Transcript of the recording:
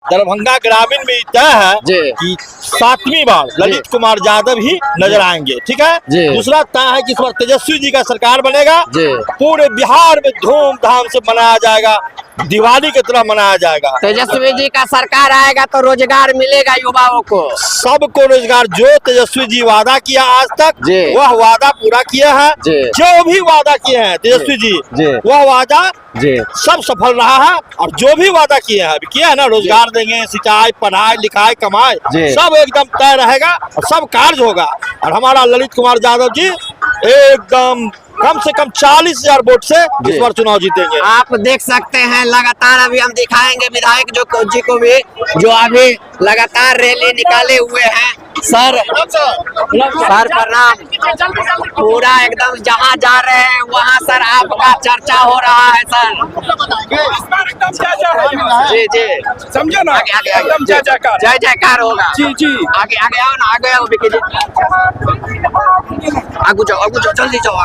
दरभंगा ग्रामीण में तय है कि 7वीं बार ललित कुमार यादव ही नजर आएंगे। ठीक है। दूसरा तय है कि इस बार तेजस्वी जी का सरकार बनेगा। पूरे बिहार में धूमधाम से मनाया जाएगा, दिवाली की तरह मनाया जाएगा। तेजस्वी जी का सरकार आएगा तो रोजगार मिलेगा युवाओं को, सबको रोजगार। जो तेजस्वी जी वादा किया आज तक वह वादा पूरा किया है। जो भी वादा किए हैं तेजस्वी जी वह वादा सब सफल रहा है। और जो भी वादा किए हैं किया है ना, रोजगार देंगे, सिंचाई, पढ़ाई लिखाई, कमाई, सब एकदम तय रहेगा और सब कार्य होगा। और हमारा ललित कुमार यादव जी एकदम कम से कम 40,000 वोट से इस बार चुनाव जीतेंगे। आप देख सकते हैं लगातार अभी हम दिखाएंगे विधायक जी को भी, जो अभी लगातार रैली निकाले हुए हैं। सर प्रणाम। पूरा एकदम जहां जा रहे हैं वहां सर आपका चर्चा हो रहा है सर। जी जी समझो ना, आगे एकदम जय जयकार, जय जयकार होगा। जी जी आगे आओ ना, आगे आओ, आगू जाओ जल्दी जाओ।